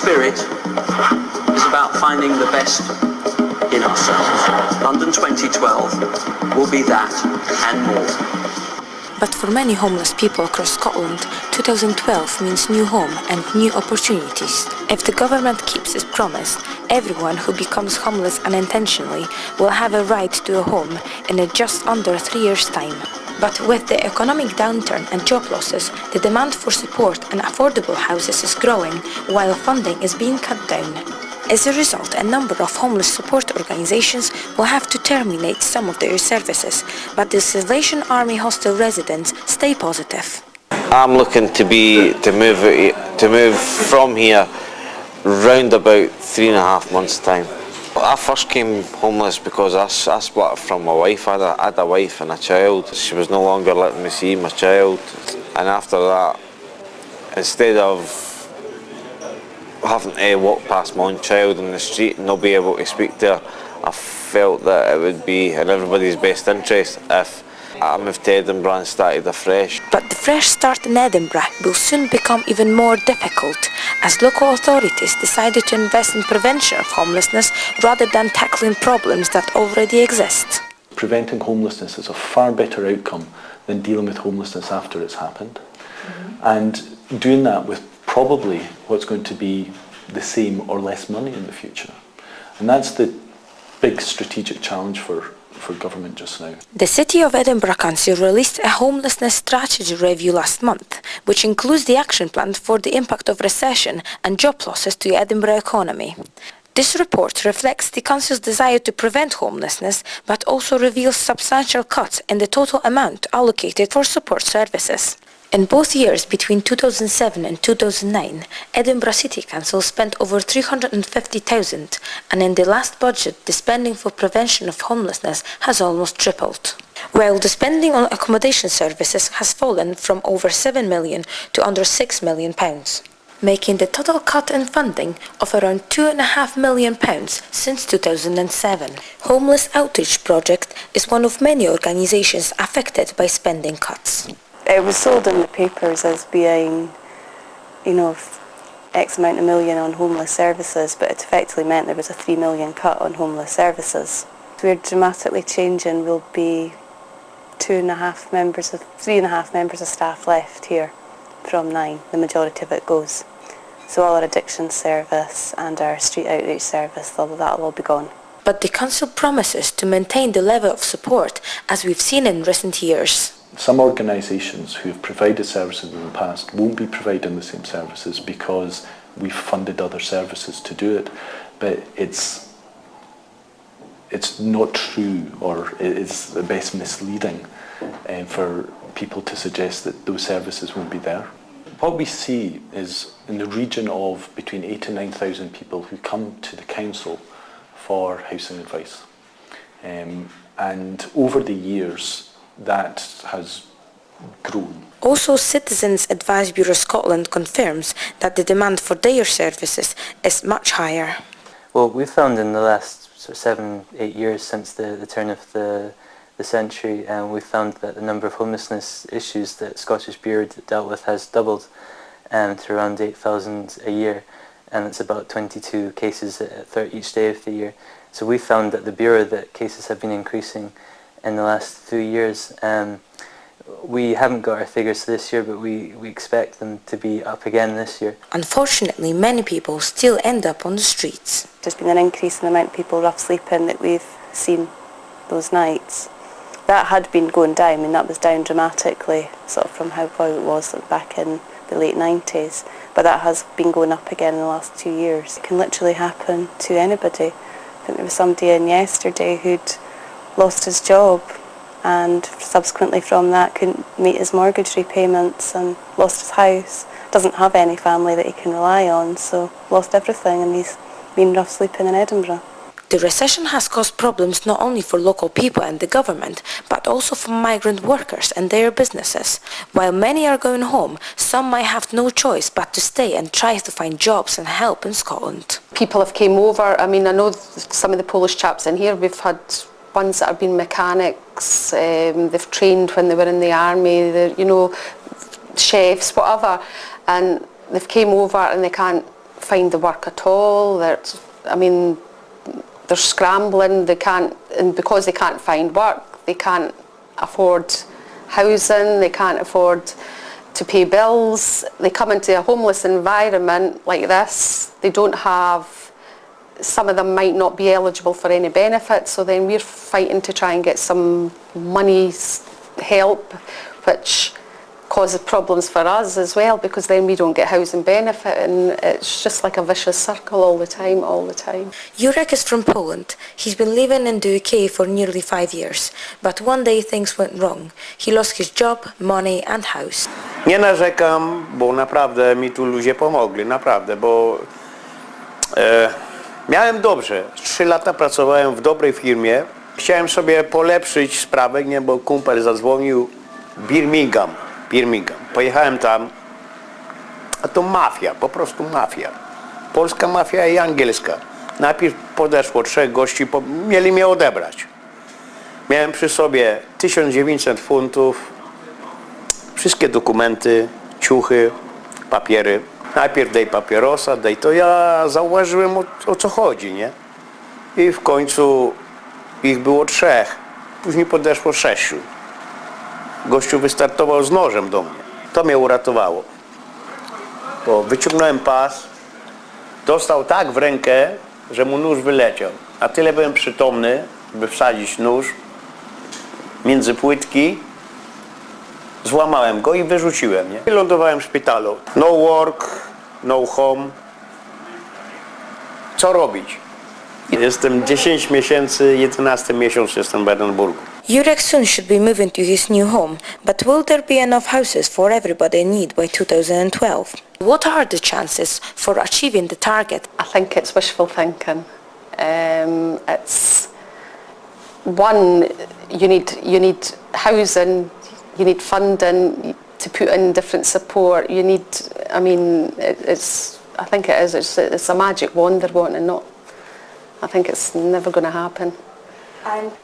spirit is about finding the best in ourselves. London 2012 will be that and more. But for many homeless people across Scotland, 2012 means new home and new opportunities. If the government keeps its promise, everyone who becomes homeless unintentionally will have a right to a home in just under 3 years' time. But with the economic downturn and job losses, the demand for support and affordable houses is growing, while funding is being cut down. As a result, a number of homeless support organizations will have to terminate some of their services, but the Salvation Army hostel residents stay positive. I'm looking to move from here round about 3.5 months' time. I first came homeless because I split from my wife. I had a wife and a child. She was no longer letting me see my child, and after that, instead of having to walk past my own child in the street and not be able to speak to her, I felt that it would be in everybody's best interest if I moved to Edinburgh and started afresh. But the fresh start in Edinburgh will soon become even more difficult, as local authorities decided to invest in prevention of homelessness rather than tackling problems that already exist. Preventing homelessness is a far better outcome than dealing with homelessness after it's happened. And doing that with probably what's going to be the same or less money in the future. And that's the big strategic challenge for government just now. The City of Edinburgh Council released a homelessness strategy review last month, which includes the action plan for the impact of recession and job losses to the Edinburgh economy. This report reflects the Council's desire to prevent homelessness, but also reveals substantial cuts in the total amount allocated for support services. In both years between 2007 and 2009, Edinburgh City Council spent over £350,000, and in the last budget the spending for prevention of homelessness has almost tripled. While the spending on accommodation services has fallen from over £7 million to under £6 million, making the total cut in funding of around £2.5 million since 2007. Homeless Outreach Project is one of many organisations affected by spending cuts. It was sold in the papers as being, X amount of million on homeless services, but it effectively meant there was a £3 million cut on homeless services. We're dramatically changing. We'll be 3.5 members of staff left here from 9. The majority of it goes. So all our addiction service and our street outreach service, that'll all be gone. But the council promises to maintain the level of support as we've seen in recent years. Some organisations who have provided services in the past won't be providing the same services because we've funded other services to do it. But it's not true, or it's at best misleading for people to suggest that those services won't be there. What we see is in the region of between 8,000 and 9,000 people who come to the council for housing advice. And over the years, that has grown. Also, Citizens Advice Bureau Scotland confirms that the demand for their services is much higher. Well, we found in the last 7-8 years since the turn of the century, we found that the number of homelessness issues that Scottish Bureau dealt with has doubled to around 8,000 a year, and it's about 22 cases each day of the year. So we found that the Bureau that cases have been increasing in the last 2 years. We haven't got our figures this year, but we expect them to be up again this year. Unfortunately, many people still end up on the streets. There's been an increase in the amount of people rough sleeping that we've seen those nights. That had been going down, that was down dramatically, sort of from how it was back in the late 90s. But that has been going up again in the last 2 years. It can literally happen to anybody. I think there was somebody in yesterday who'd lost his job and subsequently from that couldn't meet his mortgage repayments and lost his house. Doesn't have any family that he can rely on, so lost everything, and he's been rough sleeping in Edinburgh. The recession has caused problems not only for local people and the government, but also for migrant workers and their businesses. While many are going home, some might have no choice but to stay and try to find jobs and help in Scotland. People have came over. I know some of the Polish chaps in here, we've had ones that have been mechanics, they've trained when they were in the army, chefs, whatever, and they've came over and they can't find the work at all. They're scrambling. They can't, and because they can't find work, they can't afford housing. They can't afford to pay bills. They come into a homeless environment like this. They don't have. Some of them might not be eligible for any benefits, so then we're fighting to try and get some money help, which causes problems for us as well, because then we don't get housing benefit, and it's just like a vicious circle all the time. Jurek is from Poland. He's been living in the UK for nearly 5 years, but one day things went wrong. He lost his job, money and house. Nie narzekam, bo naprawdę mi tu ludzie pomogli, naprawdę, bo miałem dobrze. 3 lata pracowałem w dobrej firmie. Chciałem sobie polepszyć sprawę, nie, bo kumpel zadzwonił Birmingham. Pojechałem tam, a to mafia, po prostu mafia. Polska mafia i angielska. Najpierw podeszło 3 gości, mieli mnie odebrać. Miałem przy sobie 1900 funtów, wszystkie dokumenty, ciuchy, papiery. Najpierw daj papierosa, daj to. Ja zauważyłem o co chodzi, nie? I w końcu ich było 3, później podeszło 6. Gościu wystartował z nożem do mnie. To mnie uratowało. Bo wyciągnąłem pas, dostał tak w rękę, że mu nóż wyleciał. A tyle byłem przytomny, by wsadzić nóż między płytki. Złamałem go i wyrzuciłem, nie? I lądowałem w szpitalu. No work, no home. Co robić? Jestem 10 miesięcy, 11 miesiąc jestem w Edynburgu. Jurek soon should be moving to his new home, but will there be enough houses for everybody in need by 2012? What are the chances for achieving the target? I think it's wishful thinking. It's one, you need housing, you need funding to put in different support. You need, I think it is. It's a magic wand they're wanting, not. I think it's never going to happen.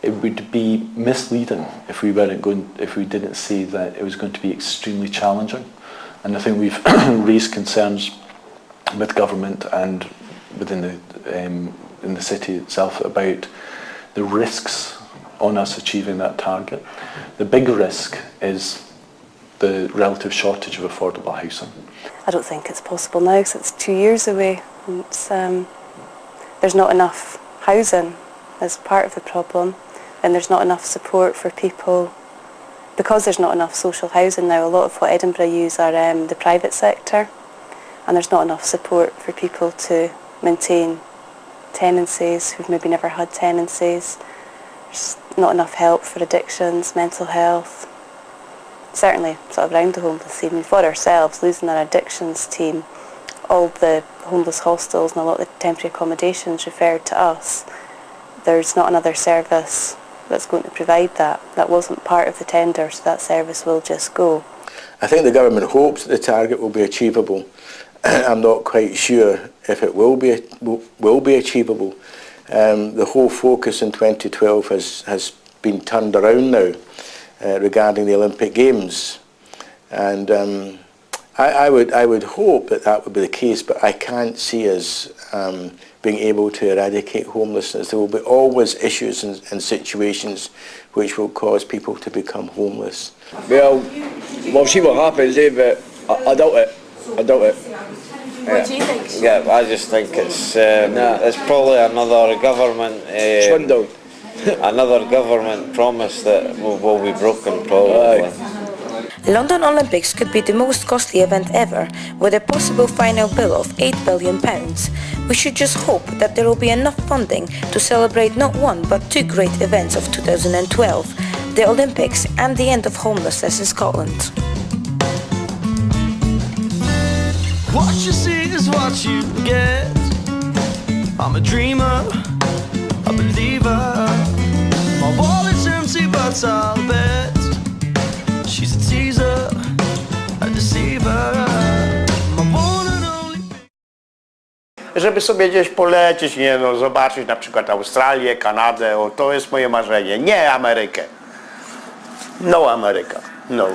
It would be misleading if we didn't say that it was going to be extremely challenging. And I think we've raised concerns with government and within in the city itself about the risks on us achieving that target. The big risk is the relative shortage of affordable housing. I don't think it's possible now because it's 2 years away. There's not enough housing as part of the problem, and there's not enough support for people. Because there's not enough social housing now, a lot of what Edinburgh use are the private sector, and there's not enough support for people to maintain tenancies who've maybe never had tenancies. There's not enough help for addictions, mental health. Certainly sort of around the homeless scene, for ourselves, losing our addictions team, all the homeless hostels and a lot of the temporary accommodations referred to us. There's not another service that's going to provide that. That wasn't part of the tender, so that service will just go. I think the government hopes that the target will be achievable. I'm not quite sure if it will be achievable. The whole focus in 2012 has been turned around now regarding the Olympic Games, and I would hope that would be the case, but I can't see us being able to eradicate homelessness. There will be always issues and situations which will cause people to become homeless. Well, we'll see what happens, but I doubt it. What do you think? Yeah, I just think it's probably another government Swindle. another government promise that will be broken probably. London Olympics could be the most costly event ever, with a possible final bill of £8 billion. We should just hope that there will be enough funding to celebrate not one but 2 great events of 2012, the Olympics and the end of homelessness in Scotland. What you see is what you get. I'm a dreamer, a believer. My wallet's empty but I'll bet she's a teaser, a deceiver. My one and only. Żeby sobie gdzieś polecieć, nie, no, zobaczyć na przykład Australię, Kanadę, to jest moje marzenie. Nie Amerykę. No Ameryka. No.